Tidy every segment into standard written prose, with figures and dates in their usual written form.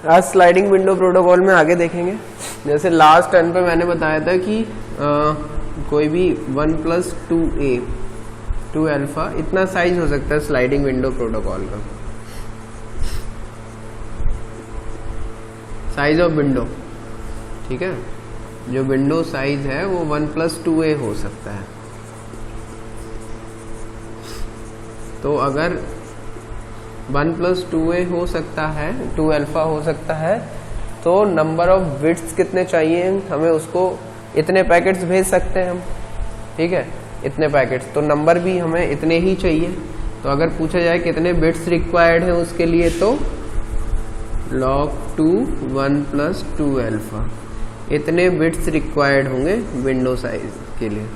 आज sliding window protocol में आगे देखेंगे। जैसे लास्ट टर्न पे मैंने बताया था कि कोई भी 1+2a 2 अल्फा इतना साइज हो सकता है स्लाइडिंग विंडो प्रोटोकॉल का, साइज ऑफ विंडो। ठीक है, जो विंडो साइज है वो 1+2a हो सकता है। तो अगर 1+2a हो सकता है, 2 अल्फा हो सकता है, तो नंबर ऑफ बिट्स कितने चाहिए हमें, उसको इतने पैकेट्स भेज सकते हैं हम। ठीक है, इतने पैकेट्स, तो नंबर भी हमें इतने ही चाहिए। तो अगर पूछा जाए कितने बिट्स रिक्वायर्ड हैं उसके लिए, तो log2 1+2 अल्फा इतने बिट्स रिक्वायर्ड होंगे विंडो साइज के लिए।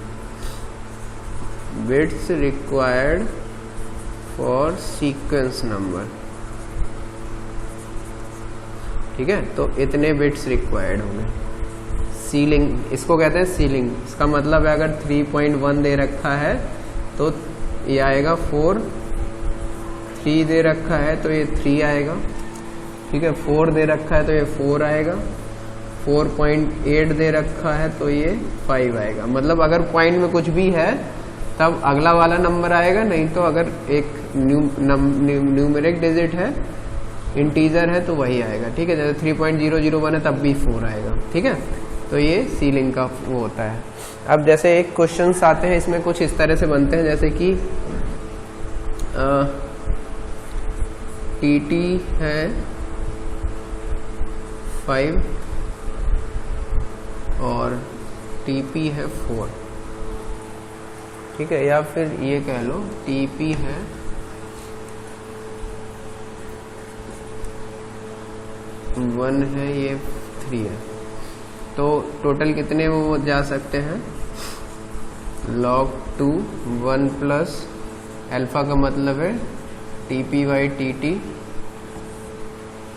Bits required for sequence number. ठीक है, तो इतने बिट्स रिक्वायर्ड होंगे। सीलिंग, इसको कहते हैं सीलिंग। इसका मतलब है अगर 3.1 दे रखा है तो ये आएगा 4, 3 दे रखा है तो ये 3 आएगा। ठीक है, 4 दे रखा है तो ये 4 आएगा, 4.8 दे रखा है तो ये 5 आएगा। मतलब अगर पॉइंट में कुछ भी है तब अगला वाला नंबर आएगा, नहीं तो अगर एक न्यूमेरिक डिजिट है, इंटीजर है, तो वही आएगा। ठीक है, जैसे 3.001 है तब भी 4 आएगा। ठीक है, तो ये सीलिंग का वो होता है। अब जैसे एक क्वेश्चंस आते हैं, इसमें कुछ इस तरह से बनते हैं, जैसे कि टीटी है 5 और टीपी है 4। ठीक है, या फिर ये कह लो टीपी है 1 है, ये 3 है। तो टोटल कितने वो जा सकते हैं, log2 1+ अल्फा का मतलब है TP/TT।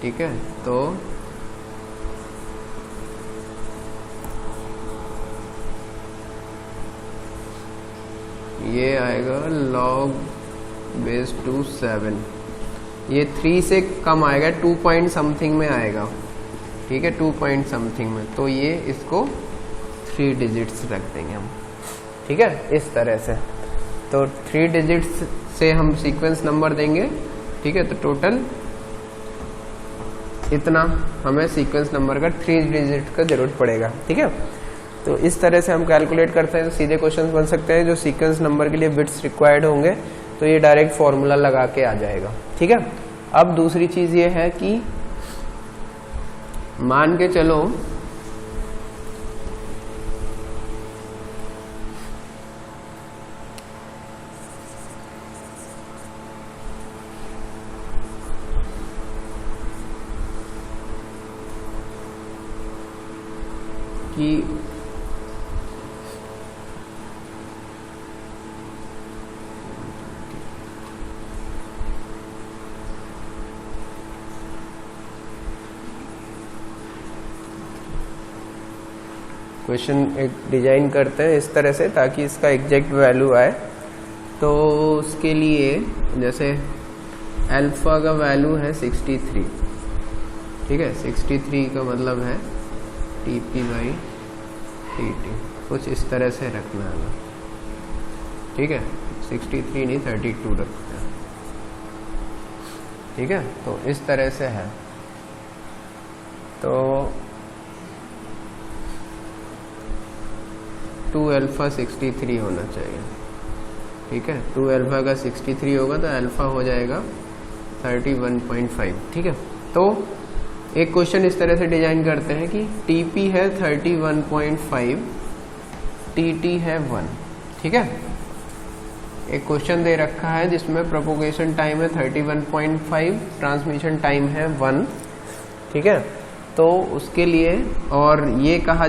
ठीक है, तो ये आएगा log2 7। ये 3 से कम आएगा, 2 पॉइंट समथिंग में आएगा। ठीक है, 2 पॉइंट समथिंग में, तो ये इसको 3 डिजिट्स रख देंगे हम। ठीक है, इस तरह से। तो 3 डिजिट्स से हम सीक्वेंस नंबर देंगे। ठीक है, तो टोटल इतना हमें सीक्वेंस नंबर का 3 डिजिट का जरूरत पड़ेगा। ठीक है, तो इस तरह से हम कैलकुलेट करते हैं, तो सीधे क्वेश्चंस बन सकते हैं। जो सीक्वेंस नंबर के लिए बिट्स रिक्वायर्ड होंगे तो ये डायरेक्ट फॉर्मूला लगा के आ जाएगा। ठीक है, अब दूसरी चीज ये है कि मान के चलो कि क्वेश्चन एक डिजाइन करते हैं इस तरह से ताकि इसका एग्जैक्ट वैल्यू आए। तो उसके लिए जैसे अल्फा का वैल्यू है 63। ठीक है, 63 का मतलब है TP/TT, कुछ इस तरह से रखना है। ठीक है, 63 नहीं 32 रखते हैं। ठीक है, तो इस तरह से है। तो 2 अल्फा 63 होना चाहिए। ठीक है, 2 अल्फा का 63 होगा तो अल्फा हो जाएगा 31.5। ठीक है, तो एक क्वेश्चन इस तरह से डिजाइन करते हैं कि टीपी है 31.5, टीटी है 1। ठीक है, एक क्वेश्चन दे रखा है जिसमें प्रोपोगेशन टाइम है 31.5, ट्रांसमिशन टाइम है 1। ठीक है, तो उसके लिए और ये कहा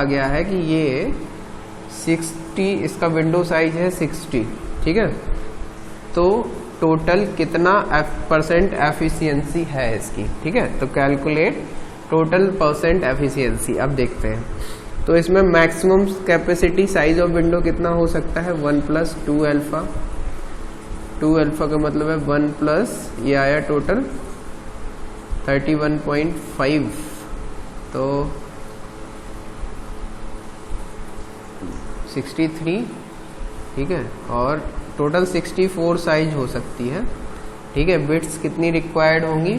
गया है कि ये 60, इसका विंडो साइज है 60। ठीक है, तो टोटल कितना % एफिशिएंसी है इसकी। ठीक है, तो कैलकुलेट टोटल % एफिशिएंसी। अब देखते हैं, तो इसमें maximum capacity size of window कितना हो सकता है, 1+2 अल्फा। 2 अल्फा का मतलब है 1+ ये आया टोटल 31.5 तो 63, ठीक है, और टोटल 64 साइज हो सकती है, ठीक है। बिट्स कितनी रिक्वायर्ड होंगी,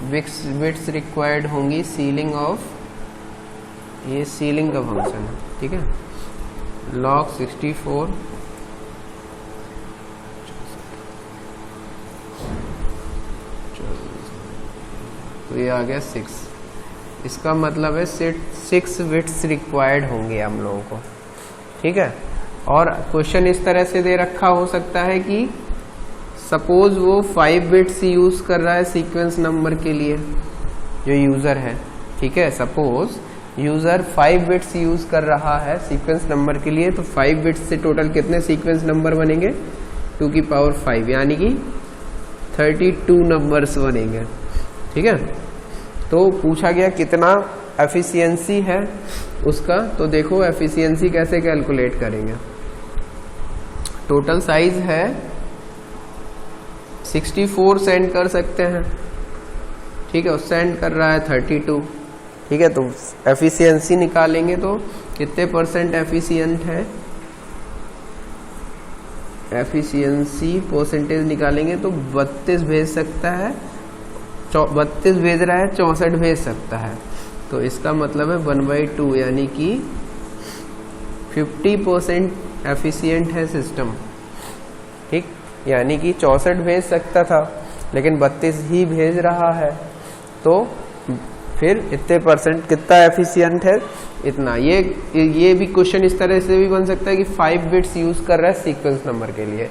बिट्स रिक्वायर्ड होंगी सीलिंग ऑफ, ये सीलिंग का फंक्शन है, ठीक है, log 64 तो ये आ गया 6, इसका मतलब है 6 बिट्स रिक्वायर्ड होंगे हम लोगों को, ठीक है। और क्वेश्चन इस तरह से दे रखा हो सकता है कि सपोज वो 5 बिट्स यूज कर रहा है सीक्वेंस नंबर के लिए, जो यूजर है, ठीक है, सपोज यूजर 5 बिट्स यूज कर रहा है सीक्वेंस नंबर के लिए, तो 5 बिट्स से टोटल कितने सीक्वेंस नंबर बनेंगे, 2 की पावर 5, यानी कि 32 नंबर्स बनेंगे, ठीक है। तो पूछा गया कितना एफिशिएंसी है उसका, तो देखो एफिशिएंसी कैसे कैलकुलेट करेंगे। टोटल साइज है 64 सेंड कर सकते हैं, ठीक है, और सेंड कर रहा है 32, ठीक है। तो एफिशिएंसी निकालेंगे तो कितने परसेंट एफिशिएंट है, एफिशिएंसी परसेंटेज निकालेंगे तो 32 भेज सकता है, 32 भेज रहा है, 64 भेज सकता है, तो इसका मतलब है 1/2, यानी कि 50% एफिशिएंट है सिस्टम, ठीक, यानी कि 64 भेज सकता था लेकिन 32 ही भेज रहा है, तो फिर इतने परसेंट कितना एफिशिएंट है, इतना। ये भी क्वेश्चन इस तरह से भी बन सकता है कि 5 बिट्स यूज कर रहा है सीक्वेंस नंबर के लिए,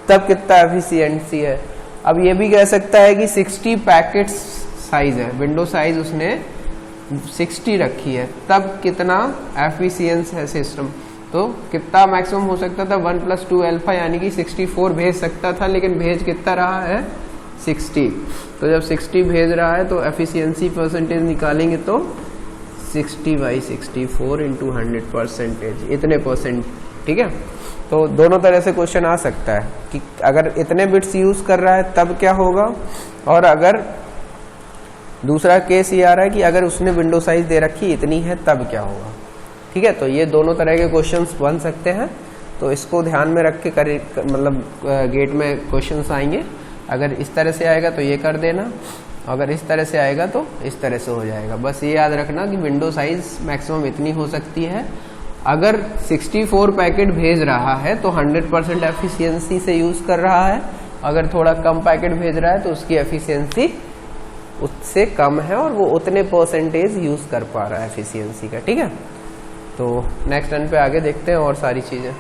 तब कितना एफिशिएंसी है। अब ये भी कह सकता है कि 60 पैकेट्स साइज है, विंडो साइज उसने 60 रखी है, तब कितना एफिशिएंस है सिस्टम, तो कितना मैक्सिमम हो सकता था 1 + 2 अल्फा, यानी कि 64 भेज सकता था, लेकिन भेज कितना रहा है 60। तो जब 60 भेज रहा है तो एफिशिएंसी परसेंटेज निकालेंगे तो 60/64 × 100%, इतने परसेंट, ठीक है। तो दोनों तरह से क्वेश्चन आ सकता है कि अगर इतने बिट्स यूज कर रहा है तब क्या होगा, और अगर दूसरा केस ये आ रहा है कि अगर उसने विंडो साइज दे रखी इतनी है तब क्या होगा, ठीक है। तो ये दोनों तरह के क्वेश्चंस बन सकते हैं, तो इसको ध्यान में रख के मतलब गेट में क्वेश्चंस आएंगे। अगर इस तरह से आएगा तो ये कर देना, अगर इस तरह से आएगा तो इस तरह से हो जाएगा। बस ये याद रखना कि विंडो साइज मैक्सिमम इतनी हो सकती है। अगर 64 पैकेट भेज रहा है तो 100% एफिशिएंसी से यूज कर रहा है, अगर थोड़ा कम पैकेट भेज रहा है तो उसकी एफिशिएंसी उससे कम है और वो उतने परसेंटेज यूज कर पा रहा है एफिशिएंसी का, ठीक है। तो नेक्स्ट रन पे आगे देखते हैं और सारी चीजें।